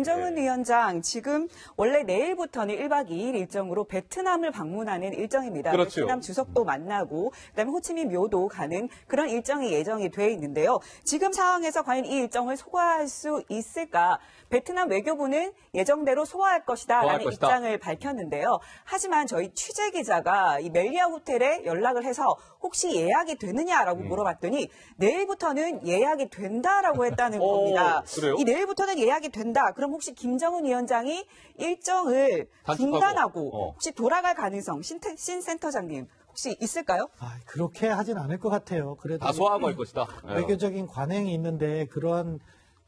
김정은 네. 위원장 지금 원래 내일부터는 1박 2일 일정으로 베트남을 방문하는 일정입니다. 그렇죠. 베트남 주석도 만나고 그다음에 호치민 묘도 가는 그런 일정이 예정이 돼 있는데요. 지금 상황에서 과연 이 일정을 소화할 수 있을까? 베트남 외교부는 예정대로 소화할 것이다라는 입장을 밝혔는데요. 하지만 저희 취재 기자가 이 멜리아 호텔에 연락을 해서 혹시 예약이 되느냐라고 물어봤더니 내일부터는 예약이 된다라고 했다는 겁니다. 그래요? 이 내일부터는 예약이 된다. 그럼 혹시 김정은 위원장이 일정을 중단하고 혹시 돌아갈 가능성 신 센터장님 혹시 있을까요? 그렇게 하진 않을 것 같아요. 그래도 다 소화할 것이다. 외교적인 관행이 있는데 그런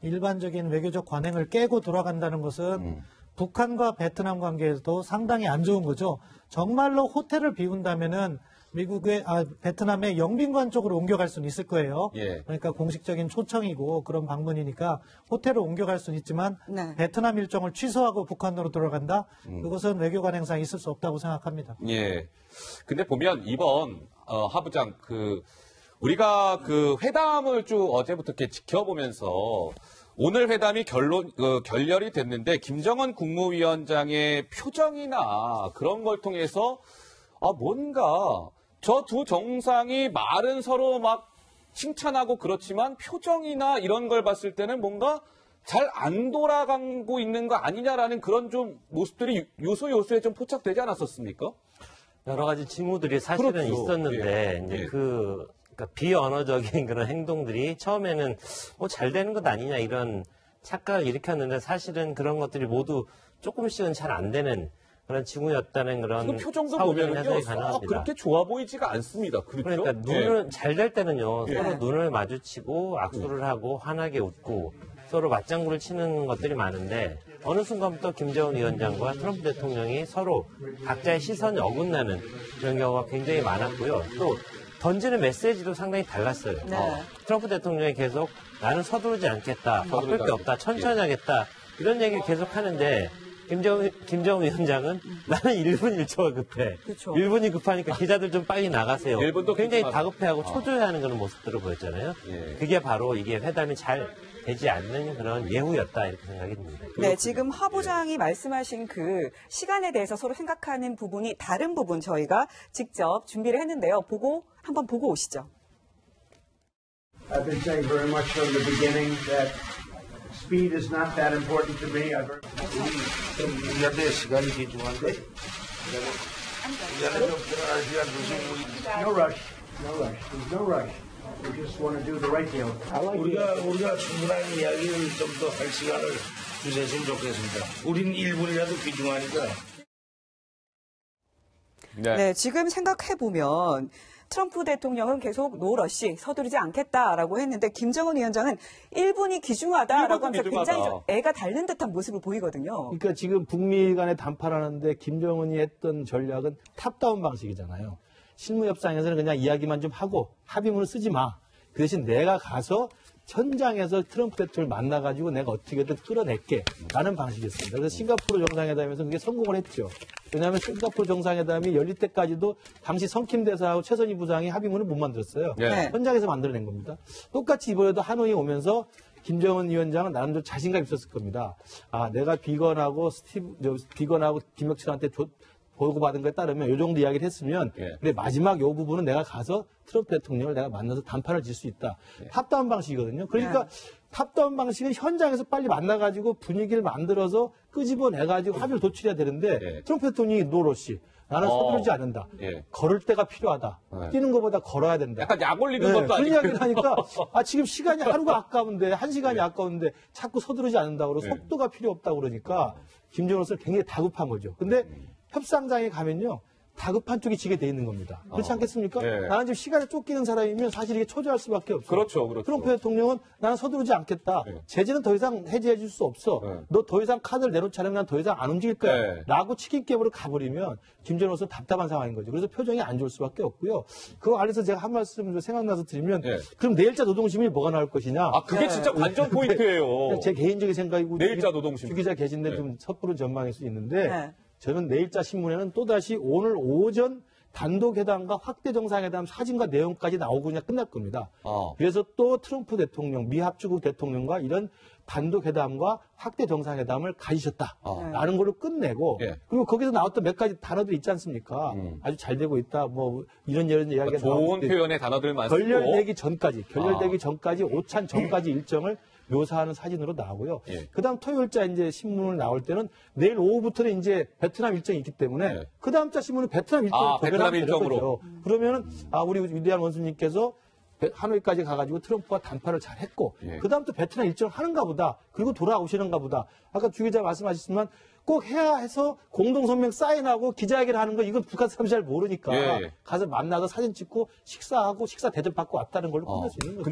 일반적인 외교적 관행을 깨고 돌아간다는 것은 북한과 베트남 관계에도 상당히 안 좋은 거죠. 정말로 호텔을 비운다면은 미국의 베트남의 영빈관 쪽으로 옮겨갈 수는 있을 거예요. 예. 그러니까 공식적인 초청이고 그런 방문이니까 호텔을 옮겨갈 수는 있지만 네. 베트남 일정을 취소하고 북한으로 돌아간다? 그것은 외교 관행상 있을 수 없다고 생각합니다. 예. 근데 보면 이번 하부장 우리가 그 회담을 쭉 어제부터 이렇게 지켜보면서 오늘 회담이 결렬이 됐는데 김정은 국무위원장의 표정이나 그런 걸 통해서 뭔가 저 두 정상이 말은 서로 막 칭찬하고 그렇지만 표정이나 이런 걸 봤을 때는 뭔가 잘 안 돌아가고 있는 거 아니냐라는 그런 좀 모습들이 요소요소에 좀 포착되지 않았었습니까? 여러 가지 징후들이 사실은 그렇죠. 있었는데 이제 그러니까 비언어적인 그런 행동들이 처음에는 잘 되는 것 아니냐 이런 착각을 일으켰는데 사실은 그런 것들이 모두 조금씩은 잘 안 되는 그런 징후였다는 그런 표정도 사후적인 보면요, 해석이 가능합니다. 그렇게 좋아 보이지가 않습니다. 그렇죠? 그러니까 눈을 잘 될 때는요 예. 서로 눈을 마주치고 악수를 하고 환하게 웃고 서로 맞장구를 치는 것들이 많은데 어느 순간부터 김정은 위원장과 트럼프 대통령이 서로 각자의 시선이 어긋나는 그런 경우가 굉장히 많았고요. 또 던지는 메시지도 상당히 달랐어요. 네. 트럼프 대통령이 계속 나는 서두르지 않겠다, 바쁠 게 없다, 천천히 하겠다 이런 얘기를 계속 하는데 김정은 위원장은 나는 1분 1초가 급해. 그렇죠. 1분이 급하니까 기자들 좀 빨리 나가세요. 1분도 굉장히 급하다. 다급해하고 초조해하는 그런 모습들을 보였잖아요. 예. 그게 바로 이게 회담이 잘 되지 않는 그런 예후였다 이렇게 생각이 듭니다. 네, 지금 하부장이 말씀하신 그 시간에 대해서 서로 생각하는 부분이 다른 부분 저희가 직접 준비를 했는데요. 한번 보고 오시죠. I've been saying very much from the beginning that speed is not that important to me. 우리한테 시간이 귀중한데 우리한테 좀 편안한 시간 주시고 No rush. No rush. There's no rush. We just want to do the right deal. 우리가 충분한 이야기를 좀 더 할 시간을 주셨으면 좋겠습니다. 우린 1분이라도 귀중하니까. 네, 지금 생각해보면 트럼프 대통령은 계속 노러시 서두르지 않겠다라고 했는데 김정은 위원장은 1분이 귀중하다라고 하면서 굉장히 좀 애가 닳는 듯한 모습을 보이거든요. 그러니까 지금 북미 간에 담판하는데 김정은이 했던 전략은 탑다운 방식이잖아요. 실무 협상에서는 그냥 이야기만 좀 하고 합의문을 쓰지 마. 그 대신 내가 가서 현장에서 트럼프 대통령을 만나가지고 내가 어떻게든 끌어낼게 라는 방식이었습니다. 그래서 싱가포르 정상회담에서 그게 성공을 했죠. 왜냐하면 싱가포르 정상회담이 열릴 때까지도 당시 성킴 대사하고 최선희 부장이 합의문을 못 만들었어요. 네. 현장에서 만들어낸 겁니다. 똑같이 이번에도 하노이 오면서 김정은 위원장은 나름대로 자신감 있었을 겁니다. 내가 비건하고 김혁철한테 보고받은 것에 따르면 이 정도 이야기를 했으면 그래 마지막 요 부분은 내가 가서 트럼프 대통령을 내가 만나서 담판을 질 수 있다. 탑다운 방식이거든요. 그러니까 탑다운 방식은 현장에서 빨리 만나가지고 분위기를 만들어서 끄집어내가지고 합의를 도출해야 되는데 트럼프 대통령이 노러시 나는 서두르지 않는다. 걸을 때가 필요하다. 뛰는 것보다 걸어야 된다. 약간 약 올리는 것도 그런 아니고. 이야기를 하니까 지금 시간이 하루가 아까운데 1시간이 아까운데 자꾸 서두르지 않는다고 그러고 속도가 필요 없다고 그러니까 김정은은 굉장히 다급한 거죠. 근데 협상장에 가면요. 다급한 쪽이 지게 돼 있는 겁니다. 그렇지 않겠습니까? 나는 지금 시간에 쫓기는 사람이면 사실 이게 초조할 수밖에 없어요. 그렇죠. 트럼프 대통령은 나는 서두르지 않겠다. 제재는 더 이상 해제해 줄 수 없어. 너 더 이상 카드를 내놓지 않으면 난 더 이상 안 움직일 거야. 라고 치킨게임으로 가버리면 김정은은 답답한 상황인 거죠. 그래서 표정이 안 좋을 수밖에 없고요. 그 안에서 제가 한 말씀 생각나서 드리면 그럼 내일자 노동시민이 뭐가 나올 것이냐. 그게 진짜 관전 포인트예요. 제 개인적인 생각이고 내일자 노동시민. 주 기자 계신데 좀 섣부른 전망일 수 있는데 저는 내일자 신문에는 또다시 오늘 오전 단독회담과 확대 정상회담 사진과 내용까지 나오고 그냥 끝날 겁니다. 그래서 또 트럼프 대통령, 미 합중국 대통령과 이런 단독 회담과 확대 정상회담을 가지셨다라는 걸로 끝내고 예. 그리고 거기서 나왔던 몇 가지 단어들 있지 않습니까? 아주 잘 되고 있다. 뭐 이런 이야기가 좋은 나오는데 표현의 단어들만 쓰고 결렬되기 전까지 오찬 전까지 일정을 묘사하는 사진으로 나오고요. 예. 그다음 토요일자 이제 신문을 나올 때는 내일 오후부터는 이제 베트남 일정이 있기 때문에 예. 그다음자 신문은 베트남 일정을 베트남 일정으로. 그러면은 우리 위대한 원수님께서 하노이까지 가가지고 트럼프와談判을 잘 했고 예. 그다음 또 베트남 일정을 하는가 보다. 그리고 돌아오시는가 보다. 아까 주 기자 말씀하셨지만 꼭 해야 해서 공동성명 사인하고 기자회견을 하는 거 이건 북한 사람이 잘 모르니까 예. 가서 만나서 사진 찍고 식사하고 식사 대접받고 왔다는 걸로 끝날 수 있는 거죠.